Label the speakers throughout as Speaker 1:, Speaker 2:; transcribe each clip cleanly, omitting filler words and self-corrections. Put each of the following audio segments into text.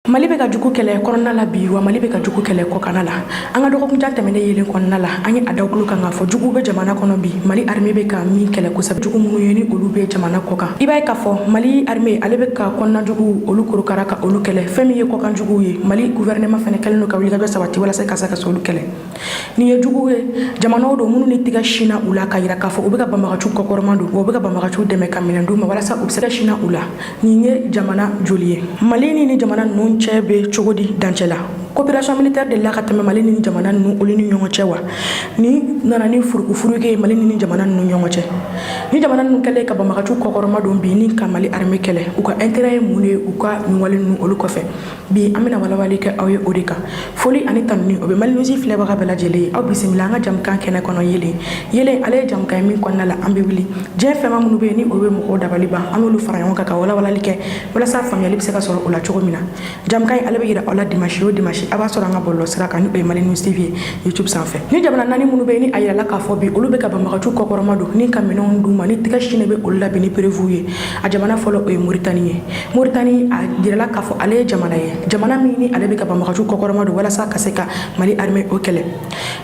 Speaker 1: Mali bɛ ka jugu kɛlɛ kɔnɔna la bi wa Mali bɛ ka jugu kɛlɛ kɔkanna la an ka dɔgɔkun jan tɛmɛnen yelen kɔnɔna la an ye a dawolo kan k'a fɔ jugu bɛ jamana kɔnɔ bi Mali armée bɛ ka min kɛlɛ kosɛbɛ jugu minnu ye ni olu bɛ jamana kɔkan i b'a ye k'a fɔ Mali armée ale bɛ ka kɔnɔna jugu olu korokara ka olu kɛlɛ fɛn min ye kɔkan jugu ye Mali gouvernement fɛnɛ kɛlen don ka wuli ka jɔ sabati walasa ka se ka olu kɛlɛ nin ye jugu ye jamanaw don minnu ni tigɛ sina u la ka yira k'a fɔ u bɛ ka banbagaciw kɔkɔrɔma don u bɛ ka banbagaciw dɛmɛ ka minɛn d'u ma walasa u bɛ se ka sina u la nin ye jamana joli ye Mali ni jamana ninnu cɛ bɛ cogo di dancɛ la coopération militaire de la ka tɛmɛ Mali ni jamana ninnu olu ni ɲɔgɔn cɛ wa ni nana ni furuke Mali ni jamana ninnu ɲɔgɔn cɛ ni jamana ninnu kɛlen ka banbagaciw kɔkɔrɔma don bi ni ka Mali armée kɛlɛ u ka intérêt ye mun ye u ka nin wale ninnu olu kɔfɛ bi an bɛna walawali kɛ aw ye o de kan foli ani tanuni o bɛ Mali News filɛbaga bɛɛ lajɛlen ye aw bisimila an ka jamukan kɛnɛ kɔnɔ yelen ale ye jamukan ye min kɔnɔna la an bɛ wuli diɲɛ fɛnma minnu bɛ yen ni o bɛ mɔgɔw dabali ban an b'olu fara ɲɔgɔn kan ka walawalali kɛ walasa faamuyali bɛ se ka sɔrɔ o la cogo min na jamukan in ale bɛ yira aw la dimanche o dimanche a b'a sɔrɔ an ka bɔlɔlɔ sira kan ni o ye Mali News TV ye YouTube sanfɛ ni jamana naani minnu bɛ yen ni a yirala k'a fɔ bi olu bɛ ka banbagaciw kɔkɔrɔma don ni ka minɛnw d'u ma ni tigɛ sini bɛ olu la bi ni prévu ye a jamana fɔlɔ o ye Mauritanie ye Mauritanie a yirala k'a fɔ ale ye jamana ye jamana min ni ale bɛ ka banbagaciw kɔkɔrɔma don walasa ka se ka Mali armée o kɛlɛ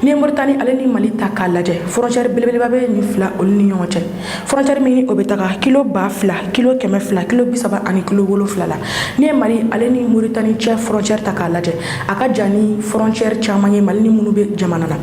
Speaker 1: ni ye Mauritanie ale ni Mali ta k'a lajɛ frontière belebeleba bɛ nin fila olu ni ɲɔgɔn cɛ frontière min ni o bɛ taga kilo 2000 kilo 100 kilo 30 ani kilo 70 la ni ye Mali ale ni Mauritanie cɛ frontière ta k'a lajɛ a ka jan ni frontière caman ye Mali ni minnu bɛ jamana la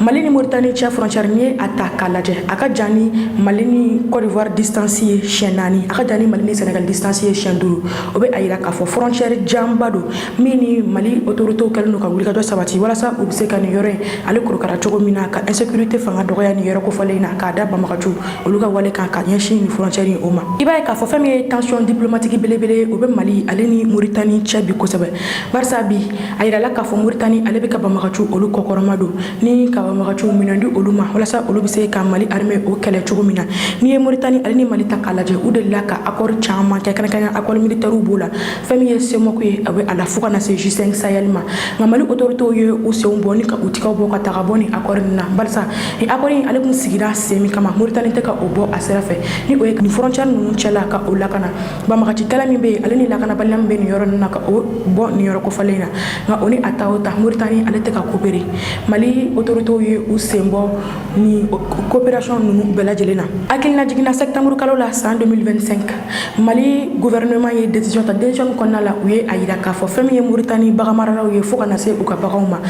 Speaker 1: Mali ni Mauritanie cɛ frontière ni ye a ta k'a lajɛ a ka jan ni Mali ni Côte d'Ivoire distance ye siɲɛ 4 a ka jan ni Mali ni Sénégal distance ye siɲɛ 5 o bɛ a yira k'a fɔ frontière janba don min ni Mali autorités kɛlen don ka wuli ka jɔ sabati walasa u bɛ se ka nin yɔrɔ in ale korokara cogo min na ka insécurité fanga dɔgɔya nin yɔrɔ kofɔlen in na k'a da banbagaciw olu ka wale kan ka ɲɛsin nin frontière in o ma i b'a ye k'a fɔ fɛn min ye tension diplomatique belebele o bɛ Mali ale ni Mauritanie cɛ bi kosɛbɛ barisa bi a yirala k'a fɔ Mauritanie ale bɛ ka banbagaciw olu kɔkɔrɔma don ni ka banbagaciw minɛn di olu ma walasa olu bɛ se ka Mali armée o kɛlɛ cogo min na ni ye Mauritanie ale ni Mali ta k'a lajɛ u delila ka accord caman kɛ kɛrɛnkɛrɛnnen accord militaire b'o la fɛn min ye CEMAC ye a bɛ a la fo ka na se G5 Sahel ma nka Mali autorités ye u senw bɔ ni ka u tigɛw bɔ ka taga bɔ ni accord nin na barisa ni accord in ale kun sigira sen min kama Mauritanie tɛ ka o bɔ a sira fɛ ni o ye ni frontière ninnu cɛla ka o lakana banbagacikɛla min bɛ yen ale ni lakanabaliya min bɛ nin yɔrɔ ninnu na ka o bɔ nin yɔrɔ kofɔlen na nka o ni a ta o ta Mauritanie ale tɛ ka coopérer Mali autorités ye u sen bɔ ni coopération ninnu bɛɛ lajɛlen na hakilina jiginna septembre kalo la san 2025 Mali gouvernement ye décision ta décision kɔnɔna la u ye a yira k'a fɔ fɛn min ye Mauritanie baganmaralaw ye fo ka na se u ka baganw ma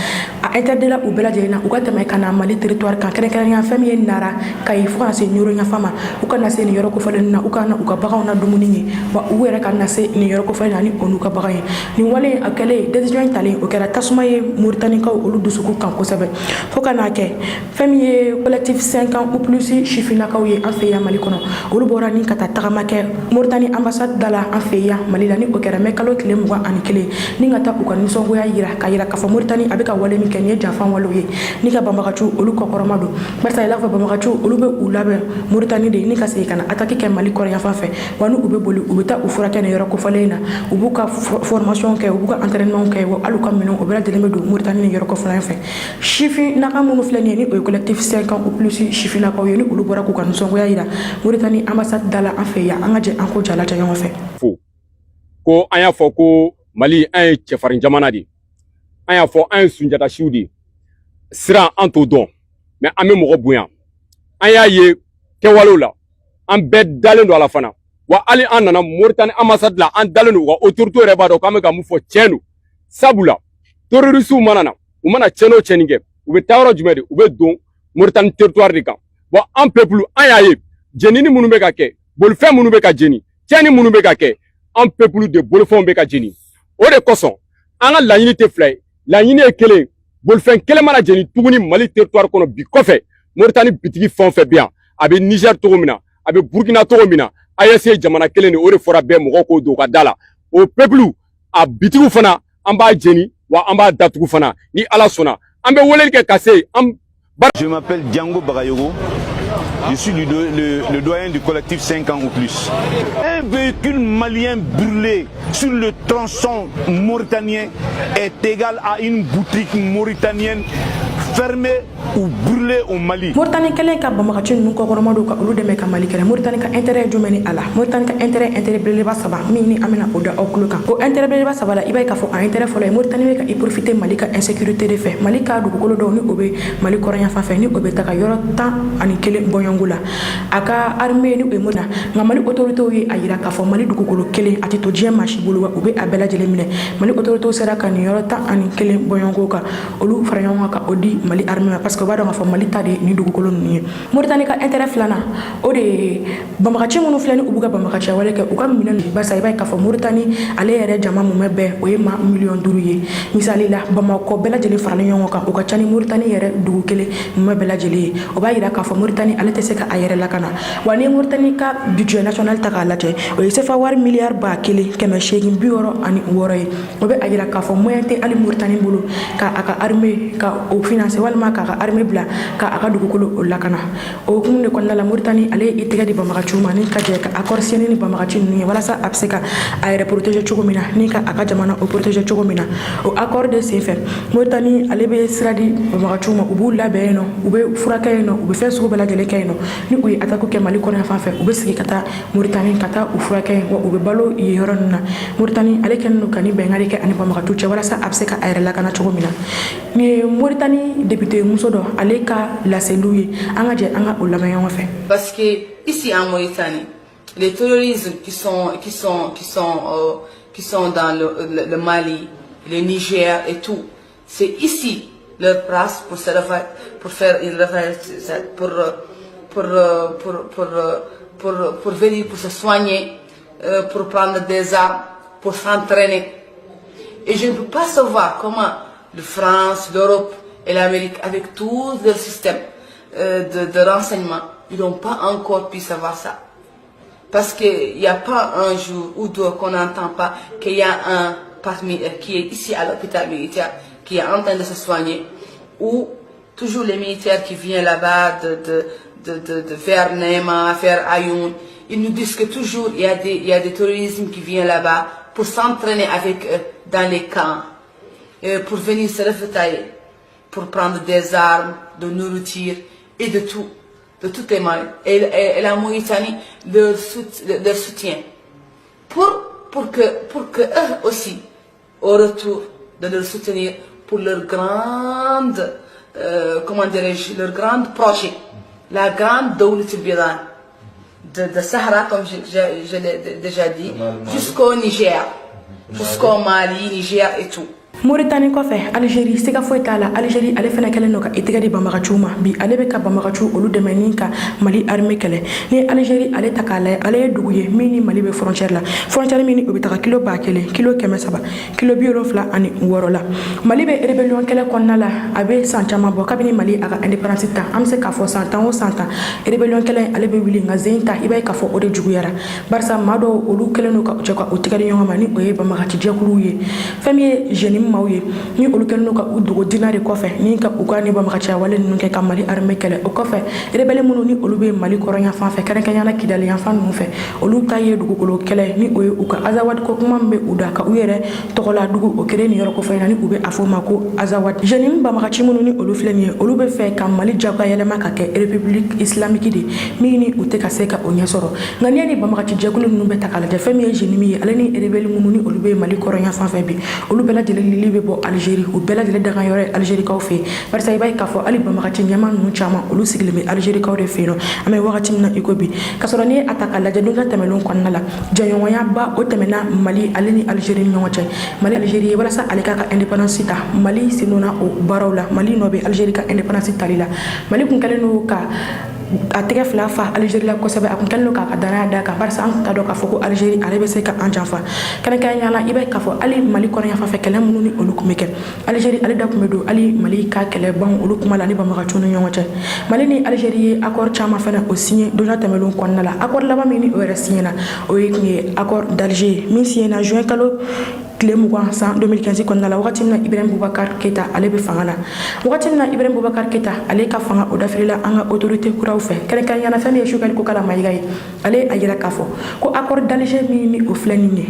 Speaker 1: a interdit u bɛɛ lajɛlen na u ka tɛmɛ ka na Mali territoire kan kɛrɛnkɛrɛnnenya fɛn min ye Nara Kayi fo ka na se Nioro Ɲafa ma u ka na se nin yɔrɔ kofɔlen na u ka na u ka baganw na dumuni ye wa u yɛrɛ ka na se nin yɔrɔ kofɔlen na ni o n'u ka bagan ye nin wale a kɛlen décision in talen o kɛra tasuma ye Mauritanienkaw olu dusukun kan kosɛbɛ fo ka n'a kɛ fɛn min ye collectif 5 ans ou plus sifinnakaw ye an fɛ yan Mali kɔnɔ olu bɔra ni ka taa tagama kɛ Mauritanie ambassade da la an fɛ yan Mali la ni o kɛra mɛ kalo tile 21 ni ka taa u ka nisɔngoya yira ka yira k'a fɔ Mauritanie a bɛ ka wale min kɛ nin ye janfan walew ye ni ka banbagaciw olu kɔkɔrɔma don barisa i n'a fɔ banbagaciw olu bɛ u labɛn Mauritanie de ni ka segin ka na attaque kɛ Mali kɔrɔn yan fan fɛ wa ni u bɛ boli u bɛ taa u furakɛ nin yɔrɔ kofɔlen in na u b'u ka formation kɛ u b'u ka entraînement kɛ wa hali u ka minɛnw o bɛɛ lajɛlen bɛ don Mauritanie nin yɔrɔ kofɔlen fɛ sifinnaka minnu filɛ nin ye ni o ye collectif 5 ans ou plus sifinnakaw ye ni olu bɔra k'u ka nisɔngoya yira Mauritanie ambassade da la an fɛ yan an ka jɛ an ko jalajɛ ɲɔgɔn fɛ
Speaker 2: ko an y'a fɔ ko Mali an ye cɛfarin jamana de an y'a fɔ an ye sunjatasiw de siran an t'o dɔn mais an bɛ mɔgɔ bonya an y'a ye kɛwalew la an bɛɛ dalen don a la fana wa hali an nana Mauritanie ambassade la an dalen don wa autorités yɛrɛ b'a dɔn k'an bɛ ka mun fɔ tiɲɛ don sabula terroristes mana na u mana tiɲɛ o tiɲɛni kɛ u bɛ taa yɔrɔ jumɛn de u bɛ don Mauritanie territoire de kan bon an peuple an y'a ye jenini minnu bɛ ka kɛ bolifɛn minnu bɛ ka jeni tiɲɛni minnu bɛ ka kɛ an peuple de bolifɛnw bɛ ka jeni o de kosɔn an ka laɲini tɛ fila ye laɲini ye kelen bolifɛn kelen mana jeni tuguni Mali territoire kɔnɔ bi kɔfɛ Mauritanie bitigi fɛn o fɛn bɛ yan a bɛ Niger cogo min na a bɛ Burkina cogo min na AES ye jamana kelen de o de fɔra bɛɛ mɔgɔw k'o don u ka da la o peuple a bitigiw fana an b'a jeni wa an b'a datugu fana ni Ala sɔnna an bɛ weleli kɛ ka se an.
Speaker 3: Je m'appelle Django Bagayogo. Je suis le doyen du collectif 5 ans ou plus. Un véhicule malien brûlé sur le tronçon mauritanien est égal à une boutique mauritanienne fermer ou brûler au Mali.
Speaker 1: Mauritanie kelen ka bamagaci ninnu kɔkɔrɔma ka olu dɛmɛ ka Mali kɛlɛ. Mauritanie ka intérêt jumɛn ni a la? Mauritanie ka intérêt belebeleba saba min ni an bɛna o da aw tulo kan. O intérêt belebeleba saba la i b'a ye k'a fɔ a intérêt fɔlɔ ye Mauritanie bɛ ka i profiter Mali ka insécurité de fɛ. Mali ka dugukolo dɔw ni o bɛ Mali kɔrɔnya fan fɛ ni o bɛ taga yɔrɔ 11 bɔɲɔngo la. A ka armée ni o ye Mauritanie nka Mali autorités ye a yira k'a fɔ Mali dugukolo kelen a tɛ to diɲɛ maa si bolo wa u bɛ a bɛɛ lajɛlen minɛ. Mali autorités sera ka nin yɔrɔ 11 bɔɲɔngo kan olu fara ɲɔgɔn kan ka o di Mali armée ma parce que u b'a dɔn k'a fɔ Mali ta de ni dugukolo ninnu ye. Mauritanie ka intérêt filanan o de ye bamagaci minnu filɛ ni u b'u ka bamagaciya wale kɛ u ka minɛ ninnu barisa i b'a ye k'a fɔ Mauritanie ale yɛrɛ jama mun bɛ bɛn o ye maa 500,000 ye. Misali la Bamakɔ bɛɛ lajɛlen faralen ɲɔgɔn kan o ka ca ni Mauritanie yɛrɛ dugu kelen mun bɛɛ lajɛlen ye. O b'a yira k'a fɔ Mauritanie ale tɛ se ka a yɛrɛ lakana wa ni Mauritanie ka budget national ta k'a lajɛ o ye CFA wari miliyari 1,866 ye. O bɛ a yira k'a fɔ moyen tɛ hali Mauritanie bolo ka a ka armée ka o financer walima k'a ka armée bila ka a ka dugukolo o lakana. O hukumu de kɔnɔna la Mauritanie ale ye i tɛgɛ di bamagaciw ma ni ka jɛ ka accord signé ni bamagaci ninnu ye walasa a bɛ se ka a yɛrɛ protéger cogo min na ni ka a ka jamana o protéger cogo min na. O accord de senfɛ Mauritanie ale bɛ sira di bamagaciw ma u b'u labɛn yen nɔ u bɛ furakɛ yen nɔ u bɛ fɛn sugu bɛɛ lajɛlen kɛ yen nɔ ni u ye attaque kɛ Mali kɔnɔ yan fan fɛ u bɛ sigi ka taa Mauritanie ka taa u furakɛ yen wa u bɛ balo yen yɔrɔ ninnu na. Mauritanie ale kɛlen don ka ni bɛnkan de kɛ ani bamagaciw cɛ walasa a bɛ se ka a yɛrɛ lakana cogo min na. Nin ye Mauritanie député muso dɔ ale ka laseliw ye an ka jɛ an ka o lamɛn ɲɔgɔn fɛ.
Speaker 4: Parce que ici en Mauritanie, les terroristes qui sont dans le Mali, le Niger et tout, c'est ici leur place pour se refaire, pour venir, pour se soigner, pour prendre des armes, pour s'entraîner. Et je ne peux pas savoir comment la France, l'Europe et l'Amérique, avec tout leur système de renseignement, ils n'ont pas encore pu savoir ça. Parce qu'il n'y a pas un jour ou deux qu'on n'entend pas qu'il y a un parmi eux qui est ici à l'hôpital militaire, qui est en train de se soigner, ou toujours les militaires qui viennent là-bas vers Nema, vers Ayoun, ils nous disent que toujours il y a des terroristes qui viennent là-bas pour s'entraîner avec eux dans les camps, pour venir se refétailler, pour prendre des armes, de nourriture et de tout. De toutes les moyens. Et la Mauritanie leur soutient. Pour que eux aussi, au retour, de leur soutenir pour leur grande, leur grand projet. La grande Dawlat al-Bidan. De Sahara, comme je l'ai déjà dit, jusqu'au Niger, jusqu'au Mali, Niger et tout.
Speaker 1: Mauritanie kɔfɛ Algérie siga foyi t'a la Algérie ale fana kɛlen don ka i tɛgɛ di bamagaciw ma bi ale bɛ ka bamagaciw olu dɛmɛ ni ka Mali armée kɛlɛ ni Algérie ale ta k'a lajɛ ale ye dugu ye min ni Mali bɛ frontière la frontière min ni o bɛ taga kilo 1000 kilo 700 kilo 76 la Mali bɛ rébellion kɛlɛ kɔnɔna la a bɛ san caman bɔ kabini Mali a ka indépendance ta an bɛ se k'a fɔ san 10 o san 10 rébellion kɛlɛ ale bɛ wuli nka zen ta i b'a ye k'a fɔ o de juguyara barisa maa dɔw olu kɛlen don ka cɛ ka o tɛgɛ di ɲɔgɔn ma ni o ye bamagaci jɛkuluw ye fɛn min ye jeune maaw ye ni olu kɛlen don ka u dogo dina de kɔfɛ ni ka u ka ni bamagaciya wale ninnu kɛ ka Mali armée kɛlɛ o kɔfɛ rebelle minnu ni olu bɛ Mali kɔrɔnya fan fɛ kɛrɛnkɛrɛnnenya Kidali yan fan ninnu fɛ olu ta ye dugukolo kɛlɛ ni o ye u ka Azawad ko kuma min bɛ u da ka u yɛrɛ tɔgɔla dugu o kɛlen ni yɔrɔ ko fɛ na ni u bɛ a fɔ ma ko Azawad jeune bamagaci minnu ni olu filɛ nin ye olu bɛ fɛ ka Mali jagoya yɛlɛma ka kɛ république islamique de min ni u tɛ ka se ka o ɲɛ sɔrɔ nka ni ni bamagaci jɛkulu ninnu bɛ ta k'a lajɛ fɛn min ye jeune min ye ale ni rebelle minnu ni olu bɛ Mali kɔrɔnya fan fɛ bi olu bɛɛ lajɛlen lili bɛ bɔ Algérie u bɛɛ lajɛlen daga yɔrɔ Algérie kaw fɛ barisa i b'a ye k'a fɔ hali bamagaci ɲɛma ninnu caman olu sigilen bɛ Algérie kaw de fɛ yen nɔ an bɛ wagati min na i ko bi ka sɔrɔ n'i ye a ta k'a lajɛ don tɛmɛnlenw kɔnɔna la jɛɲɔgɔnya ba o tɛmɛna Mali ale ni Algérie ni ɲɔgɔn cɛ Mali Algérie ye walasa ale k'a ka indépendance ta Mali sen donna o baaraw la Mali nɔ bɛ Algérie ka indépendance tali la Mali kun kɛlen don ka a tɛgɛ fila fa Algérie la kosɛbɛ a kun kɛlen don k'a ka danaya d'a kan barisa an t'a dɔn k'a fɔ ko Algérie ale bɛ se ka an janfa kɛrɛnkɛrɛnnenya la i b'a ye k'a fɔ hali Mali kɔrɔnya fan fɛ kɛlɛ minnu ni olu kun bɛ kɛ Algérie ale da kun bɛ don hali Mali ka kɛlɛbanw olu kuma la ni bamagaciw ni ɲɔgɔn cɛ Mali ni Algérie ye accord caman fana o signé don tɛmɛnlenw kɔnɔna la accord laban min ni o yɛrɛ signé na o ye kun ye accord d'Alger min signé na juin kalo tile 20 san 2015 kɔnɔna la wagati min na Ibrahim Boubacar Keita ale bɛ fanga la wagati min na Ibrahim Boubacar Keita ale ka fanga o dafirila an ka autorité kuraw fɛ kɛrɛnkɛrɛnnenya fɛn min ye Sukali Kokala Mayiga ye ale a yira k'a fɔ ko accord d'Alger min ni o filɛ nin ye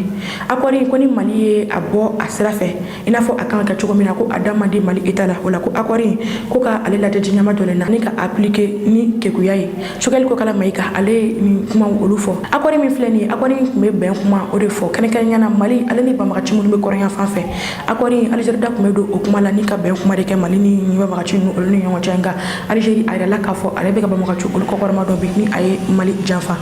Speaker 1: accord in ko ni Mali ye a bɔ a sira fɛ i n'a fɔ a kan ka kɛ cogo min na ko a da man di Mali état la o la ko accord in ko ka ale lajɛ ɲɛma dɔ na ni ka appliquer ni kekuya ye Sukali Kokala Mayiga ale ni kuma olu fɔ accord min filɛ nin ye accord in tun bɛ bɛn kuma o de fɔ kɛrɛnkɛrɛnnenya Mali ale ni banbagaci minnu bɛ kɔrɔnya fan fɛ accord in Algérie da tun bɛ don o kuma la ni ka bɛn kuma de kɛ Mali ni banbagaci ninnu olu ni ɲɔgɔn cɛ nka Algérie a yirala k'a fɔ ale bɛ ka banbagaci olu kɔkɔrɔma dɔ bi ni a ye Mali janfa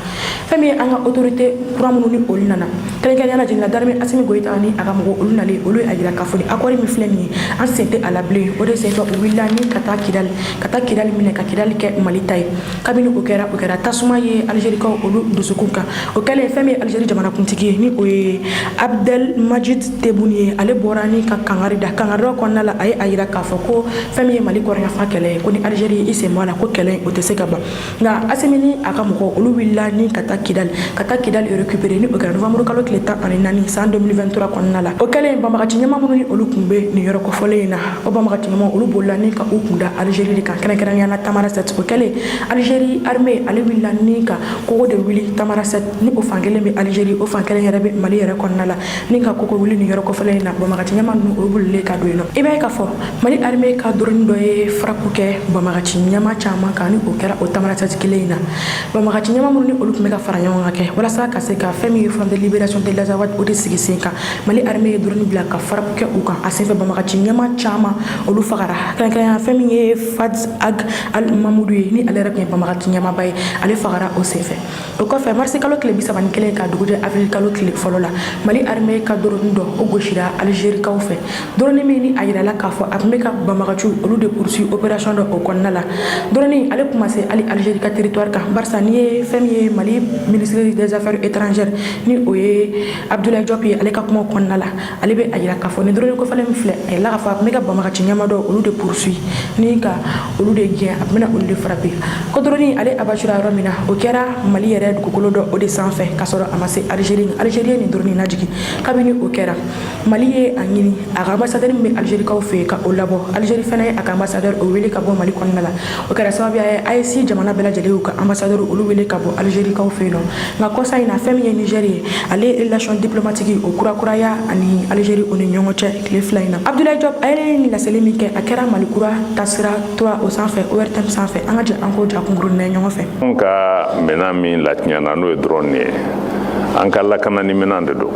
Speaker 1: fɛn min ye an ka autorité kura minnu ni olu nana kɛrɛnkɛrɛnnenya Général d'armée Assimi Goïta ni a ka mɔgɔ olu nalen olu a yira k'a fɔ ni accord min filɛ nin ye an sen tɛ a la bilen o de senfɛ u wulila ni ka taa Kidali minɛ ka Kidali kɛ Mali ta ye kabini o kɛra tasuma ye Algérikaw olu dusukun kan o kɛlen fɛn min ye Algérie jamanakuntigi ye ni o ye Abdelmadjid Tebboune ye ale bɔra ni ka kangari da kɔnɔna la a ye a yira k'a fɔ ko fɛn min ye Mali kɔrɔnyanfan kɛlɛ ye ko ni Algérie i sen bɔ a la ko kɛlɛ o tɛ se ka ban nka Assimi ni a ka mɔgɔ olu wulila ni ka taa Kidali récupérer ni o kɛra novembre kalo tile 14 san 2023 kɔnɔna la o kɛlen banbagaci ɲɛma minnu ni olu tun bɛ nin yɔrɔ kɔfɔlen in na o banbagaci ɲɛma olu bolila ni ka u kunda Algérie de kan kɛrɛnkɛrɛnnenya Tamarasset o kɛlen Algérie armée ale wulila ni ka kogo de wuli Tamarasset ni o fankelen bɛ Algérie o fankelen yɛrɛ bɛ Mali yɛrɛ kɔnɔna la ni ka kogo wuli nin yɔrɔ kɔfɔlen in na banbagaci ɲɛma ninnu olu bolilen ka don yen nɔ i b'a ye k'a fɔ Mali armée ka drone dɔ ye frappe kɛ banbagaci ɲɛma caman kan ni o kɛra o Tamarasset kelen in na banbagaci ɲɛma minnu ni olu tun bɛ ka fara ɲɔgɔn kan kɛ walasa ka se ka fɛn min ye Front de Libération de l'Azawad o de sigi sen kan Mali armée ye drone bila ka frappe kɛ u kan a senfɛ banbagaci ɲɛma caman olu fagara kɛrɛnkɛrɛnnenya fɛn min ye Fadz Ag Al Mamoudou ye ni ale yɛrɛ tun ye banbagaci ɲɛmaba ye ale fagara o senfɛ o kɔfɛ marisi kalo tile 31 ka dugujɛ avril kalo tile fɔlɔ la Mali armée ka drone dɔ o gosira Algérikaw fɛ drone min ni a yirala k'a fɔ a tun bɛ ka banbagaciw olu de poursuit opération dɔ o kɔnɔna la drone ale tun ma se hali Algérie ka territoire kan barisa ni ye fɛn min ye Mali ministre des affaires étrangères ni o ye Abdoulaye Diop ye ale ka kuma kɔnɔna la ale bɛ a yira k'a fɔ ni drone kɔfɛlen min filɛ a yirala k'a fɔ a tun bɛ ka banbagaci ɲɛma dɔ olu de poursuit ni ka olu de gɛn a bɛna olu de frapper ko drone ale abattura yɔrɔ min na o kɛra Mali yɛrɛ dugukolo dɔ o de sanfɛ ka sɔrɔ a ma se Algérie ye nin drone lajigin kabini o kɛra Mali ye a ɲini a ka ambassadeur min bɛ Algérikaw fɛ ka o labɔ Algérie fana ye a ka ambassadeur o wele ka bɔ Mali kɔnɔna la o kɛra sababuya ye AES jamana bɛɛ lajɛlen y'u ka ambassadeur olu wele ka bɔ Algérikaw fɛ yen nɔ nka kɔsa in na fɛn min ye Niger ye ale relation diplomatique o kurakuraya ani Algérie o ni ɲɔgɔn cɛ tile fila in na Abdoulaye Diop a ye nin laseli min kɛ a kɛra Mali kura tasira 3 o sanfɛ ORTM sanfɛ an ka jɛ an k'o ja kunkurunin ɲɔgɔn fɛ
Speaker 5: an ka minɛn min latiɲɛna n'o ye drone ye an ka lakanani minɛn de don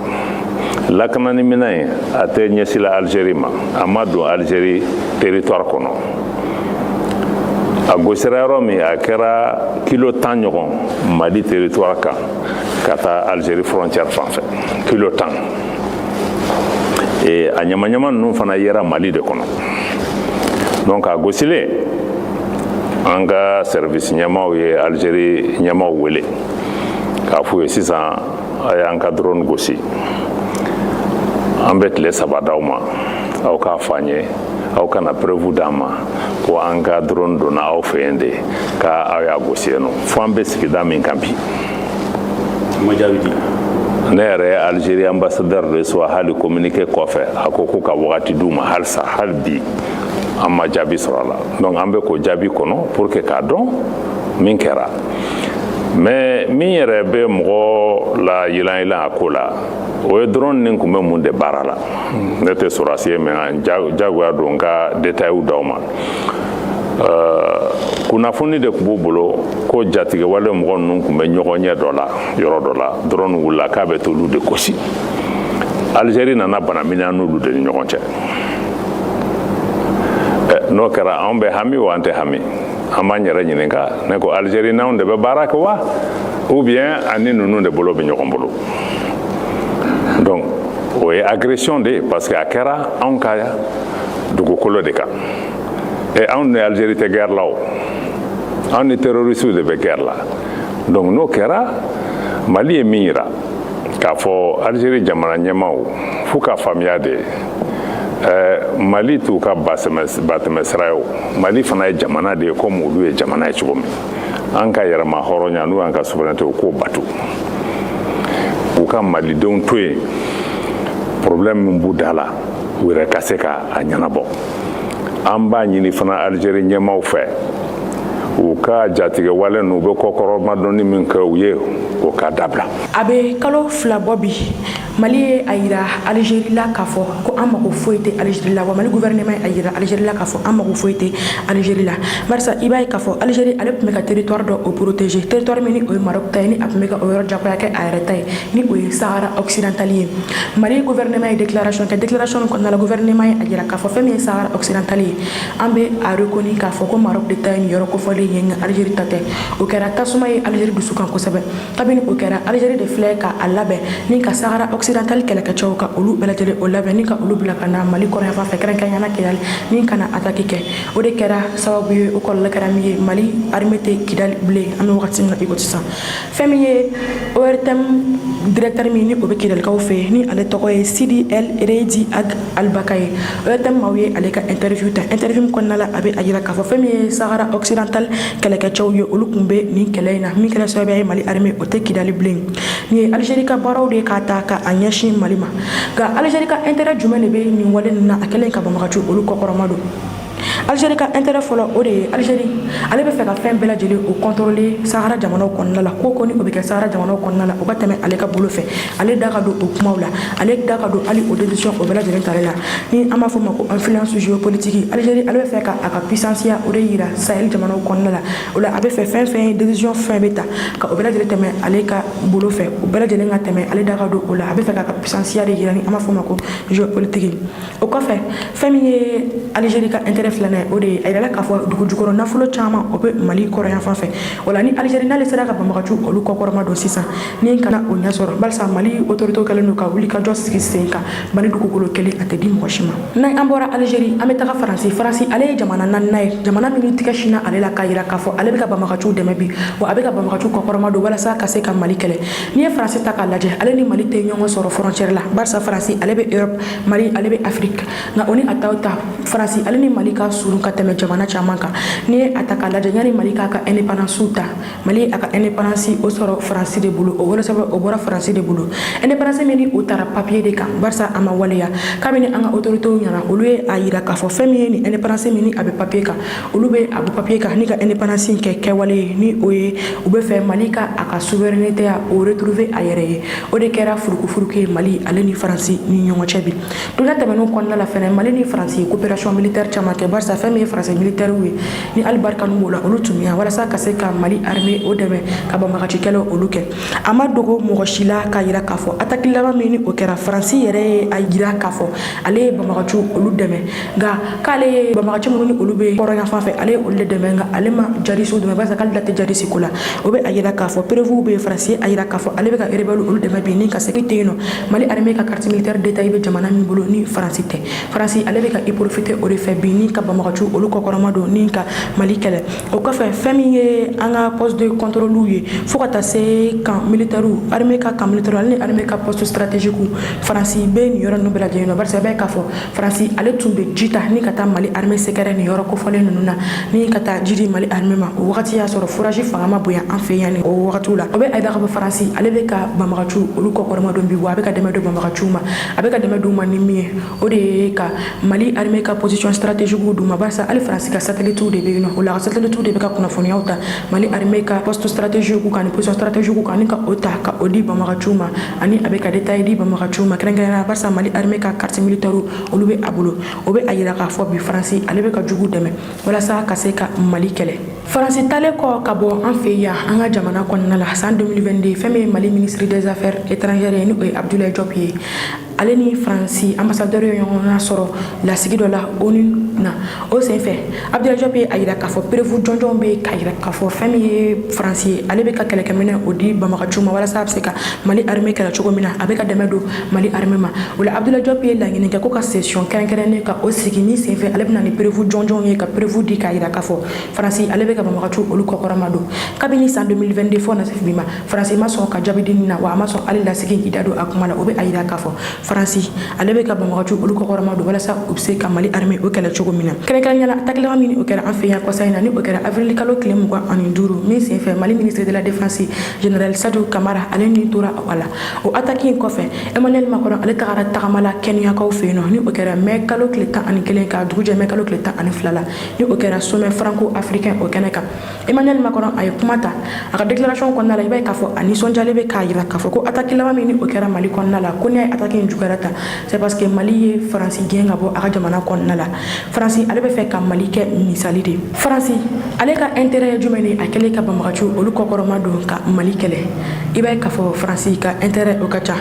Speaker 5: lakanani minɛn in a tɛ ɲɛsila Algérie ma a ma don Algérie territoire kɔnɔ a gosira yɔrɔ min a kɛra kilo 10 ɲɔgɔn Mali territoire kan ka taa Algérie frontière fan fɛ kilo 10 a ɲamaɲama ninnu fana yera Mali de kɔnɔ donc a gosilen an ka service ɲɛmaw ye Algérie ɲɛmaw wele k'a f'u ye sisan a y'an ka drone gosi an bɛ tile 3 d'aw ma aw k'a fɔ an ye aw kana preuve d'an ma ko an ka drone donna aw fɛ yen de k'aw y'a gosi yen nɔ fo an bɛ sigida min kan bi ne yɛrɛ Algérie ambassadeur de so hali communiqué kɔfɛ a ko ko ka wagati d'u ma halisa hali bi an ma jaabi sɔrɔ a la donc an bɛ k'o jaabi kɔnɔ pour que k'a dɔn min kɛra mais min yɛrɛ bɛ mɔgɔ la yilan a ko la o ye drone nin tun bɛ mun de baara la ne tɛ sɔrɔsi ye mais jagoya don n ka détails d'aw ma kunnafoni de tun b'u bolo ko jatigɛwale mɔgɔ ninnu tun bɛ ɲɔgɔn ɲɛ dɔ la yɔrɔ dɔ la drone wulila k'a bɛ t'olu de gosi Algérie nana bana minɛ n'olu de ni ɲɔgɔn cɛ n'o kɛra anw bɛ hami wa an tɛ hami an b'an yɛrɛ ɲininka ne ko Algérie n'anw de bɛ baara kɛ wa ou bien ani ninnu de bolo bɛ ɲɔgɔn bolo donc o ye agression de ye parce que a kɛra anw ka dugukolo de kan anw ni Algérie tɛ guerre la o anw ni terroristes de bɛ guerre la donc n'o kɛra Mali ye min yira k'a fɔ Algérie jamana ɲɛmaaw f'u ka faamuya de Mali t'u ka batɛmɛsira ye o Mali fana ye jamana de ye comme olu ye jamana ye cogo min an ka yɛrɛma hɔrɔnya n'u y'an ka souveraineté o k'o batu u ka malidenw to yen problème min b'u da la u yɛrɛ ka se ka a ɲɛnabɔ an b'a ɲini fana Algérie ɲɛmaaw fɛ u ka jatigɛ wale n'u bɛ kɔkɔrɔmadɔnni min kɛ u ye o ka dabila.
Speaker 1: A bɛ kalo 2 bɔ bi Mali ye a yira Algérie la k'a fɔ ko an mago foyi tɛ Algérie la wa Mali gouvernement a yira Algérie la k'a fɔ an mago foyi tɛ Algérie la barisa i b'a ye k'a fɔ Algérie ale tun bɛ ka territoire dɔ o protéger territoire min ni o ye Maroc ta ye ni a tun bɛ ka o yɔrɔ jagoya kɛ a yɛrɛ ta ye ni o ye Sahara occidental ye Mali gouvernement ye déclaration kɛ déclaration min kɔnɔna la gouvernement ye a yira k'a fɔ fɛn min ye Sahara occidental ye an bɛ a reconnu k'a fɔ ko Maroc de ta ye nin yɔrɔ kofɔlen ye nka Algérie ta tɛ o kɛra tasuma ye Algérie dusu kan kosɛbɛ kabini o kɛra Algérie de filɛ ka a labɛn ni ka Sahara occidental kɛlɛkɛcɛw ka olu bɛɛ lajɛlen o labɛn ni ka olu bila ka na Mali kɔrɔ yan fan fɛ kɛrɛnkɛrɛnnenya Kidali ni kana attaque kɛ o de kɛra sababu ye o kɔlɔlɔ kɛra min ye Mali armée tɛ Kidali bilen an bɛ wagati min na i ko sisan fɛn min ye ORTM directeur min ni o bɛ Kidalikaw fɛ ni ale tɔgɔ ye Sidi El Redi Ag Albaka ye ORTM maaw ye ale ka interview ta interview min kɔnɔna la a bɛ a yira k'a fɔ fɛn min ye Sahara occidental kɛlɛkɛcɛw ye olu tun bɛ nin kɛlɛ in na min kɛra sababu ye Mali armée o tɛ Kidali bilen ni ye Algérie ka baaraw de k'a ta ka a ɲɛsin Mali ma nka Algérie ka intérêt jumɛn de bɛ nin wale ninnu na a kɛlen ka banbagaci olu kɔkɔrɔma don Algérie ka intérêt fɔlɔ o de ye Algérie ale bɛ fɛ ka fɛn bɛɛ lajɛlen o contrôler Sahara jamanaw kɔnɔna la ko ni o bɛ kɛ Sahara jamanaw kɔnɔna la o ka tɛmɛ ale ka bolo fɛ ale da ka don o kumaw la ale da ka don hali o décision o bɛɛ lajɛlen tali la ni an b'a fɔ o ma ko influence géopolitique Algérie ale bɛ fɛ ka a ka puissance o de yira Sahel jamanaw kɔnɔna la o la a bɛ fɛ fɛn fɛn décision fɛn bɛ ta ka o bɛɛ lajɛlen tɛmɛ ale ka bolo fɛ o bɛɛ lajɛlen ka tɛmɛ ale da ka don o la a bɛ fɛ ka ka puissance de yira ni an b'a fɔ o ma ko géopolitique o kɔfɛ fɛn min ye Algérie ka intérêt filanan o de ye a yirala k'a fɔ dugu jukɔrɔ nafolo caman o bɛ Mali kɔrɔ yan fan fɛ o la ni Algérie n'ale sera ka banbagaciw olu kɔkɔrɔma don sisan ni kana o ɲɛ sɔrɔ barisa Mali autorité kɛlen don ka wuli ka jɔ sigi sen kan Mali dugukolo kelen a tɛ di mɔgɔ si ma n'an an bɔra Algérie an bɛ taga Faransi ale ye jamana naaninan ye jamana min tigɛ sinna ale la k'a yira k'a fɔ ale bɛ ka banbagaciw dɛmɛ bi wa a bɛ ka banbagaciw kɔkɔrɔma don walasa ka se ka Mali kɛlɛ n'i ye Faransi ta k'a lajɛ ale ni Mali tɛ ɲɔgɔn sɔrɔ frontière la barisa Faransi ale bɛ Europe Mali ale bɛ Afrique nka o ni a taw ta Faransi ale ni Mali ka surun ka tɛmɛ jamana caman kan n'i ye a ta k'a lajɛ yanni Mali k'a ka indépendance ta Mali a ka indépendance o sɔrɔ Faransi de bolo o wɔlɔsɛbɛ o bɔra Faransi de bolo indépendance min ni o taara papier de kan barisa a ma waleya kabini an ka autoritéw ɲɛna olu ye a yira k'a fɔ fɛn min ye ni indépendance min ni a bɛ papier kan olu bɛ a bɛ papier kan ni ka indépendance kɛ kɛwale ye ni o ye u bɛ fɛ Mali ka a ka souveraineté o retrouver a yɛrɛ ye o de kɛra furukufuruku ye Mali ale ni Faransi ni ɲɔgɔn cɛ bi donda tɛmɛnenw kɔnɔna la fɛnɛ Mali ni Faransi ye coopération militaire caman kɛ barisa fɛn min ye Faransi militaire ye ni ali barikanu b'o la olu tun bɛ yan walasa ka se ka Mali armée o dɛmɛ ka banbagacikɛlaw olu kɛ a ma dogo mɔgɔ si la k'a yira k'a fɔ attaque laban min ni o kɛra Faransi yɛrɛ ye a yira k'a fɔ ale ye banbagaciw olu dɛmɛ nka k'ale ye banbagaci minnu ni olu bɛ kɔrɔn yan fan fɛ ale ye olu de dɛmɛ nka ale ma jarisiw dɛmɛ barisa k'ale da tɛ jarisi ko la o bɛ a yira k'a fɔ prévu bɛ Faransi a yira k'a fɔ ale bɛ ka rebelle olu dɛmɛ bi ni ka segin tɛ yen nɔ Mali armée ka carte militaire d'état bɛ jamana min bolo ni Faransi tɛ Faransi ale bɛ ka i profiter o de fɛ bi ni ka banbagaciw olu kɔkɔrɔma don ni ka Mali kɛlɛ o kɔfɛ fɛn min ye an ka poste de contrôle ye fo ka taa se camp militaire armée ka camp militaire ale ni armée ka poste stratégique Faransi bɛ nin yɔrɔ ninnu bɛɛ lajɛlen na barisa bɛɛ k'a fɔ Faransi ale tun bɛ ji ta ni ka taa Mali armée sɛgɛrɛ nin yɔrɔ kofɔlen ninnu na ni ka taa ji di Mali armée ma o wagati y'a sɔrɔ fourage fanga ma bonya an fɛ yan o wagatiw la o bɛ a yira k'a fɔ Faransi ale bɛ ka banbagaciw olu kɔkɔrɔma don bi wa a bɛ ka dɛmɛ don banbagaciw ma a bɛ ka dɛmɛ d'u ma ni min ye o de ye ka Mali armée ka position stratégique d'u ma barisa ale Faransi ka satellite de bɛ yen nɔ o la satellite de bɛ ka kunnafoniyaw ta Mali armée ka poste stratégique kan ni position stratégique kan ni ka o ta ka o di banbagaciw ma ani a bɛ ka détail di banbagaciw ma kɛrɛnkɛrɛnnenya barisa Mali armée ka carte militaire olu bɛ a bolo o bɛ a yira k'a fɔ bi Faransi ale bɛ ka jugu dɛmɛ walasa ka se ka Mali kɛlɛ Faransi talen kɔ ka bɔ an fɛ yan an ka jamana kɔnɔna la san 2022 fɛn min ye Mali ministre des affaires étrangères ye ni o ye Abdoulaye Diop ye ale ni Faransi ambassadeur ye ɲɔgɔn sɔrɔ lasigi dɔ la ONU na o senfɛ Abdoulaye Diop ye a yira k'a fɔ prévu jɔnjɔn bɛ k'a yira k'a fɔ fɛn min ye Faransi ye ale bɛ ka kɛlɛkɛminɛ o di banbagaciw ma walasa a bɛ se ka Mali armée kɛlɛ cogo min na a bɛ ka dɛmɛ don Mali armée ma o la Abdoulaye Diop ye laɲini kɛ ko ka session kɛrɛnkɛrɛnnen ka o sigi ni senfɛ ale bɛ na ni prévu jɔnjɔn ye ka prévu di k'a yira k'a fɔ Faransi ale bɛ ka banbagaciw olu kɔkɔrɔma don kabini san 2022 fo na se bi ma Faransi ma sɔn ka jaabi di nin na wa a ma sɔn hali lasigi i da don a kuma la o bɛ a yira k'a fɔ Faransi ale be ka bamagacu olu kɔkɔrɔma don walasa u be se ka Mali armée o kɛlɛ cogo min na kɛrɛnkɛrɛnnenya la attaque laban min o kɛra an fɛ yan kɔsa in na ni o kɛra avril kalo tile 25 min sen fɛ Mali ministre de la défense général Sadio Camara ale ni tora a la o attaque in kɔfɛ Emmanuel Macron ale tagara tagamala kɛniyakaw fɛ yen ni o kɛra mai kalo tile 11 ka dugu jɛ mai kalo tile 12 la ni o kɛra sommet franco-africain o kɛnɛ kan Emmanuel Macron a ye kuma ta a ka déclaration kɔnɔna la i b'a ye k'a fɔ a nisɔndiyalen bɛ k'a jira k'a fɔ ko attaque laban min ni o kɛra Mali kɔnɔna la ko ni a ye attaque in juguyara ta c'est parce que Mali ye Faransi gɛn ka bɔ a ka jamana kɔnɔna la Faransi ale bɛ fɛ ka Mali kɛ misali de Faransi ale ka intérêt ye jumɛn ye a kɛlen ka bamagacu olu kɔkɔrɔma don ka Mali kɛlɛ i b'a ye k'a fɔ Faransi ka intérêt o ka ca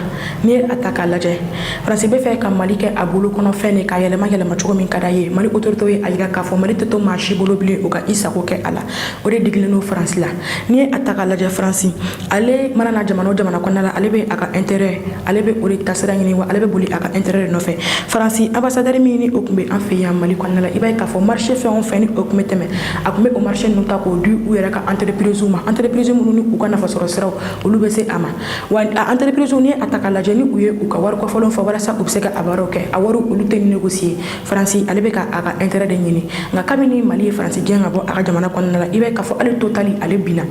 Speaker 1: ni ye a ta k'a lajɛ Faransi bɛ fɛ ka Mali kɛ a bolo kɔnɔ fɛn de ka yɛlɛma cogo min ka d'a ye Mali autorité ye a yira k'a fɔ Mali tɛ to maa si bolo bilen o ka i sago kɛ a la o de digilen don Faransi la ni ye a ta k'a lajɛ Faransi ale mana na jamana o jamana kɔnɔna la ale bɛ a ka intérêt ale bɛ o de tasira ɲini wa ale bɛ boli a ka intérêt de nɔfɛ Faransi ambassadeur min ni o tun bɛ an fɛ yan Mali kɔnɔna la i b'a ye k'a fɔ marché fɛn o fɛn ni o tun bɛ tɛmɛ a tun bɛ o marché ninnu ta k'o di u yɛrɛ ka entreprise ma entreprise minnu ni u ka nafasɔrɔ siraw olu bɛ se a ma wa a entreprise ni a ta k'a lajɛ ni u ye u ka wari kɔfɔlenw fɔ walasa u bɛ se ka a baaraw kɛ a wariw olu tɛ négocier Faransi ale bɛ ka a ka intérêt de ɲini nka kabini Mali ye Faransi gɛn ka bɔ a ka jamana kɔnɔna la i b'a ye k'a fɔ ale Total ale binna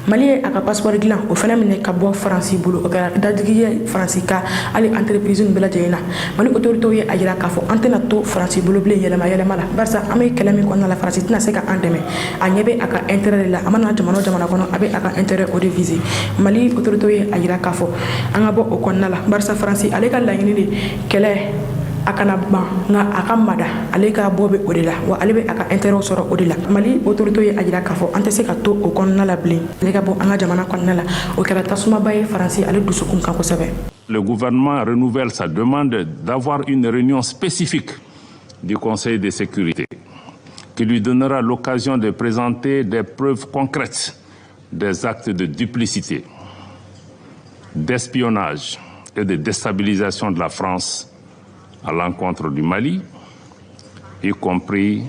Speaker 1: Mali ye a ka passeport dilan o fana minɛ ka bɔ Faransi bolo o kɛra dadigi ye Faransi ka hali entreprise bɛɛ lajɛlen na Mali autorité ye a jira k'a fɔ an tɛna to Faransi bolo bilen yɛlɛma la barisa an bɛ kɛlɛ min kɔnɔna la Faransi tɛna se ka an dɛmɛ a ɲɛ bɛ a ka intérêt de la a mana jamana o jamana kɔnɔ a bɛ a ka intérêt o de viser Mali autorité ye a jira k'a fɔ an ka bɔ o kɔnɔna la barisa Faransi ale ka laɲini de kɛlɛ a kana ban nka a ka mada ale ka bɔ bɛ o de la wa ale bɛ a ka intérêt sɔrɔ o de la Mali autorité ye a jira k'a fɔ an tɛ se ka to o kɔnɔna la bilen ale ka bɔ an ka jamana kɔnɔna la o kɛra tasumaba ye Faransi ale dusukun kan kosɛbɛ.
Speaker 5: Le gouvernement renouvelle sa demande d'avoir une réunion spécifique du Conseil de sécurité qui lui donnera l'occasion de présenter des preuves concrètes des actes de duplicité, d'espionnage et de déstabilisation de la France à l'encontre du Mali, y compris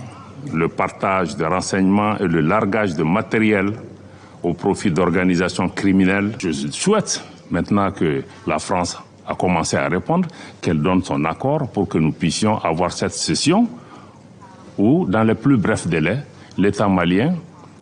Speaker 5: le partage de renseignements et le largage de matériel au profit d'organisations criminelles. Je souhaite maintenant que la France a commencé à répondre, qu'elle donne son accord pour que nous puissions avoir cette session où, dans les plus brefs délais, l'État malien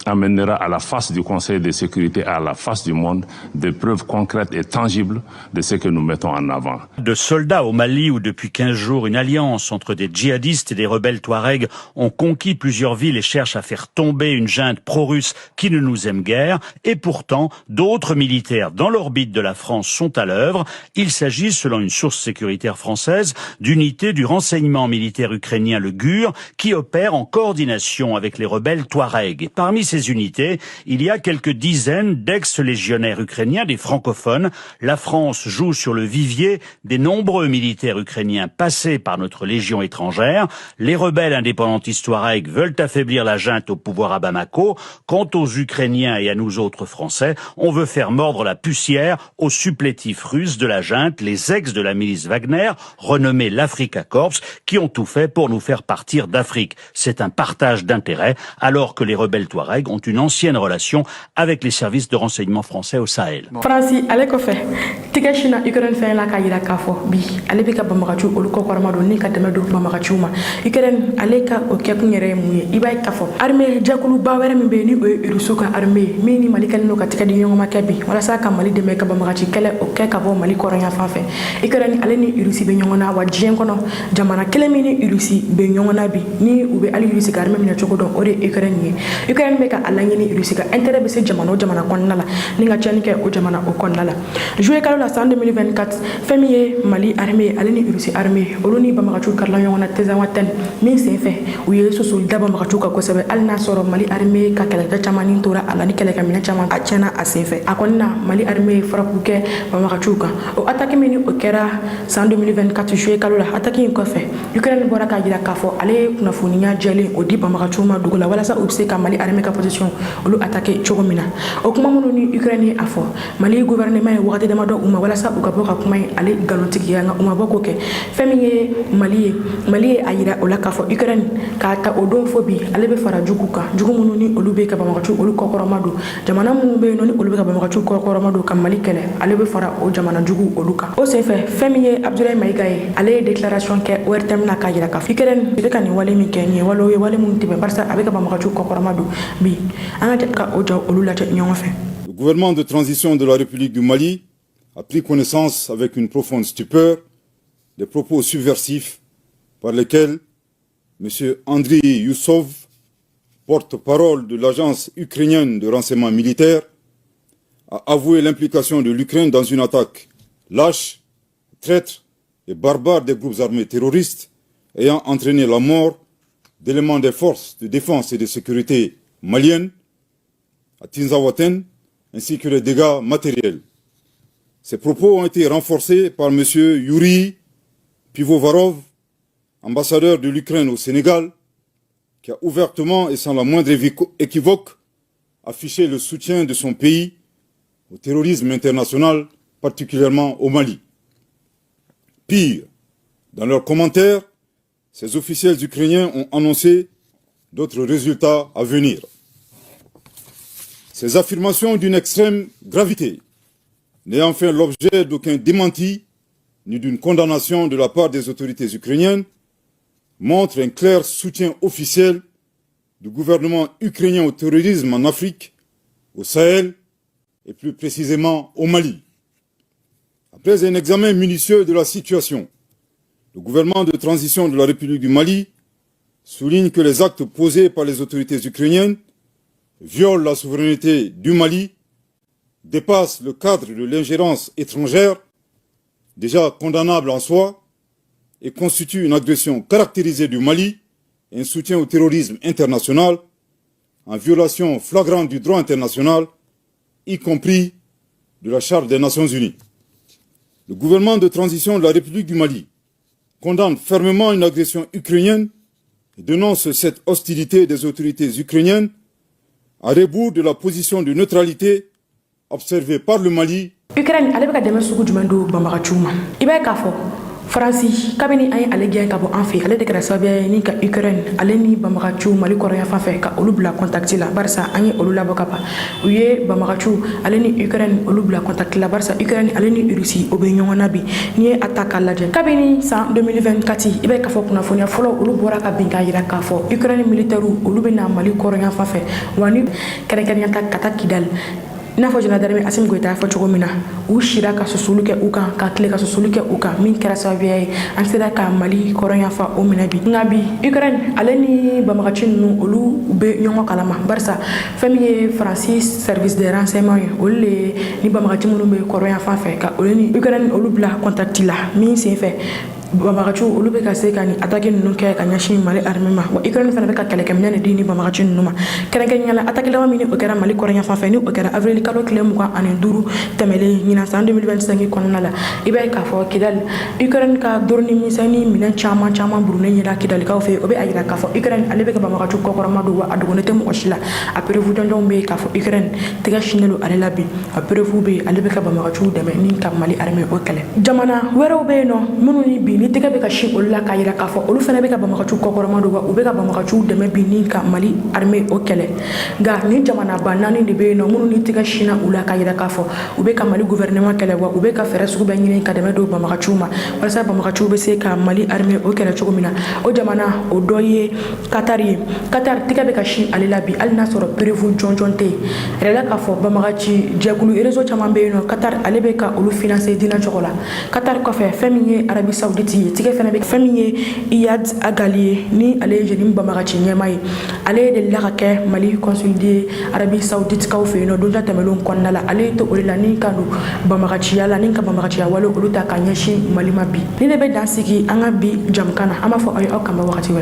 Speaker 5: amènera à la face du Conseil de sécurité, à la face du monde, des preuves concrètes et tangibles de ce que nous mettons en avant.
Speaker 6: De soldats au Mali où depuis 15 jours une alliance entre des djihadistes et des rebelles touaregs ont conquis plusieurs villes et cherchent à faire tomber une junte pro-russe qui ne nous aime guère. Et pourtant, d'autres militaires dans l'orbite de la France sont à l'œuvre. Il s'agit, selon une source sécuritaire française, d'unités du renseignement militaire ukrainien, le GUR, qui opèrent en coordination avec les rebelles touaregs. Et parmi ces unités, il y a quelques dizaines d'ex-légionnaires ukrainiens, des francophones. La France joue sur le vivier des nombreux militaires ukrainiens passés par notre légion étrangère. Les rebelles indépendantistes touaregs veulent affaiblir la junte au pouvoir à Bamako. Quant aux Ukrainiens et à nous autres Français, on veut faire mordre la poussière aux supplétifs russes de la junte, les ex de la milice Wagner, renommés l'Afrika Corps, qui ont tout fait pour nous faire partir d'Afrique. C'est un partage d'intérêts, alors que les rebelles touaregs ont une ancienne relation avec les services de renseignement français au Sahel.
Speaker 1: Faransi ale kɔfɛ tigɛ Chine Ukraine fɛn la ka yira k'a fɔ bi ale bɛ ka bamagaciw olu kɔkɔrɔma don ni ka tɛmɛ don bamagaciw ma Ukraine ale ka o kɛkun yɛrɛ ye mun ye i b'a ye k'a fɔ armée jakuluba wɛrɛ min bɛ yen ni o ye Rusiw ka armée min ni Mali kɛlen don ka tigɛ di ɲɔgɔn ma kɛ bi walasa ka Mali dɛmɛ ka bamagaci kɛlɛ o kɛ ka bɔ Mali kɔrɔnya fan fɛ Ukraine ale ni Rusi bɛ ɲɔgɔn na wa diɲɛ kɔnɔ jamana kelen min ni Rusi bɛ ɲɔgɔn na bi ni u bɛ hali Rusi ka armée minɛ cogo dɔn o de ye Ukraine ye Ukraine bɛ ka a laɲini Rusi ka intérêt bɛ se jamana o jamana kɔnɔna la ni ka tiɲɛni kɛ o jamana o kɔnɔna la juillet kalo la san 2024 fɛn min ye Mali armée ale ni Rusi armée olu ni bamagaciw karila ɲɔgɔn na Tezawatène min sen fɛ u ye sosoli da bamagaciw kan kosɛbɛ hali n'a sɔrɔ Mali armée ka kɛlɛkɛ caman ni tora a la ni kɛlɛkɛminɛ caman a tiɲɛna a sen fɛ a kɔni na Mali armée faraku kɛ bamagaciw kan o attaque min ni o kɛra san 2024 juillet kalo la attaque in kɔfɛ Ukraine bɔra k'a jira k'a fɔ ale ye kunnafoniya jɛlen o di bamagaciw ma dugu la walasa u bɛ se ka Mali armée ka position olu attaquer cogo mina o kuma minnu ni Ukraine a fɔ Mali gouvernement ye wagati dama dɔ u ma walasa u ka bɔ ka kuma ale galontigiya nga u ma bɔ ko kɛ fɛn min ye Mali ye a yira o la k'a fɔ Ukraine k'a ta o don fo bi ale bɛ fara jugu kan jugu minnu ni olu bɛ ka Bamagacu olu kɔkɔrɔma don jamana minnu bɛ yen nɔ ni olu bɛ ka Bamagacu kɔkɔrɔma don ka Mali kɛlɛ ale bɛ fara o jamana jugu olu kan o senfɛ fɛn min ye Abdoulaye Maïga ye ale ye déclaration kɛ ORTM na k'a yira k'a fɔ Ukraine bɛ ka nin wale min kɛ nin ye wale ye wale minnu tɛmɛ barisa a bɛ ka Bamagacu kɔkɔrɔma don bi an ka ka o jɔ olu lajɛ ɲɔgɔn fɛ.
Speaker 7: Le gouvernement de transition de la République du Mali a pris connaissance avec une profonde stupeur des propos subversifs par lesquels M. Andriy Youssov, porte-parole de l'agence ukrainienne de renseignement militaire, a avoué l'implication de l'Ukraine dans une attaque lâche, traître et barbare des groupes armés terroristes ayant entraîné la mort d'éléments des forces de défense et de sécurité maliennes à Tinzawaten, ainsi que les dégâts matériels. Ces propos ont été renforcés par M. Yuri Pivovarov, ambassadeur de l'Ukraine au Sénégal, qui a ouvertement et sans la moindre équivoque affiché le soutien de son pays au terrorisme international, particulièrement au Mali. Pire, dans leurs commentaires, ces officiels ukrainiens ont annoncé d'autres résultats à venir. Ces affirmations d'une extrême gravité, n'ayant fait l'objet d'aucun démenti ni d'une condamnation de la part des autorités ukrainiennes, montrent un clair soutien officiel du gouvernement ukrainien au terrorisme en Afrique, au Sahel et plus précisément au Mali. Après un examen minutieux de la situation, le gouvernement de transition de la République du Mali souligne que les actes posés par les autorités ukrainiennes violent la souveraineté du Mali, dépassent le cadre de l'ingérence étrangère, déjà condamnable en soi, et constituent une agression caractérisée du Mali et un soutien au terrorisme international, en violation flagrante du droit international, y compris de la Charte des Nations Unies. Le gouvernement de transition de la République du Mali condamne fermement une agression ukrainienne et dénonce cette hostilité des autorités ukrainiennes à rebours de la position de neutralité observée par le Mali.
Speaker 1: Ukraine ale bɛ ka dɛmɛ sugu jumɛn don Bamagacu ma i b'a ye k'a fɔ Faransi kabini an ye ale gɛn ka bɔ an fɛ ale de kɛra sababuya ye ni ka Ukraine ale ni Bamagacu Mali kɔrɔya fan fɛ ka olu bila contact la barisa an ye olu labɔ ka ban u ye Bamagacu ale ni Ukraine olu bila contact la barisa Ukraine ale ni Russie o bɛ ɲɔgɔn na bi ni ye attaque k'a lajɛ kabini san 2024 i b'a ye k'a fɔ kunnafoniya fɔlɔ olu bɔra ka bin k'a yira k'a fɔ Ukraine militaire olu bɛ na Mali kɔrɔya fan fɛ wa ni kɛrɛnkɛrɛnnenya ka taa Kidal n'a fɔ Général Assimi Goïta y'a fɔ cogo min na u sira ka susuli kɛ u kan ka tile ka susuli kɛ u kan min kɛra sababuya ye an sera ka Mali kɔrɔnyanfa o minɛ bi nka bi Ukraine ale ni Bamagaci ninnu olu bɛ ɲɔgɔn kalama barisa fɛn min ye Faransi service de renseignement ye olu le ni Bamagaci minnu bɛ kɔrɔnyanfan fɛ ka olu ni Ukraine olu bila contact la min sen fɛ Bamagacu olu bɛ ka se ka ni attaque ninnu kɛ ka ɲɛsin Mali armée ma wa Ukraine fana bɛ ka kɛlɛkɛminɛ de di ni Bamagaci ninnu ma kɛrɛnkɛrɛnnenya la attaque laban min ni o kɛra Mali kɔrɔnyanfan fɛ ni o kɛra avril kalo tile 25 tɛmɛlen ɲinan san 2025 kɔnɔna la i b'a ye k'a fɔ Kidal Ukraine ka drone misɛnnin minɛn caman burunen yera Kidalikaw fɛ o bɛ a yira k'a fɔ Ukraine ale bɛ ka Bamagacu kɔkɔrɔma don wa a dogolen tɛ mɔgɔ si la a preuve jɔnjɔnw bɛ yen k'a fɔ Ukraine tɛgɛ sinnen don ale la bi a preuve bɛ yen ale bɛ ka Bamagacu dɛmɛ ni ka Mali armée o kɛlɛ jamana wɛrɛw bɛ yen nɔ minnu ni bi ni tɛgɛ bɛ ka sin olu la k'a yira k'a fɔ olu fana bɛ ka Bamagacu kɔkɔrɔma don wa u bɛ ka Bamagacu dɛmɛ bi ni ka Mali armée o kɛlɛ nka ni jamana ba naani de bɛ yen nɔ minnu ni tɛgɛ sinna u la k'a yira k'a fɔ u bɛ ka Mali gouvernement kɛlɛ wa u bɛ ka fɛɛrɛ sugu bɛɛ ɲini ka dɛmɛ don Bamagacu ma walasa Bamagacu bɛ se ka Mali armée o kɛlɛ cogo min na o jamana o dɔ ye Qatar ye Qatar tɛgɛ bɛ ka sin ale la bi hali n'a sɔrɔ preuve jɔnjɔn tɛ yen yɛrɛ la k'a fɔ Bamagaci jɛkulu réseau caman bɛ yen nɔ Qatar ale bɛ ka olu financer diinɛ cogo la Qatar kɔfɛ fɛn min ye Arabie Saoudite ye tigɛ fɛnɛ bɛ fɛn min ye Iyad Agali ye ni ale ye jeune Bamagaci ɲɛma ye ale delila ka kɛ Mali consul de Arabie Saoudite kaw fɛ yen nɔ don dɔ tɛmɛlenw kɔnɔna la ale to o de la ni ka don Bamagaciya la ni ka Bamagaciya wale olu ta ka ɲɛsin Mali ma bi ni ne bɛ dan sigi an ka bi jamukan na an b'a fɔ aw ye aw kan bɛ wagati wɛrɛ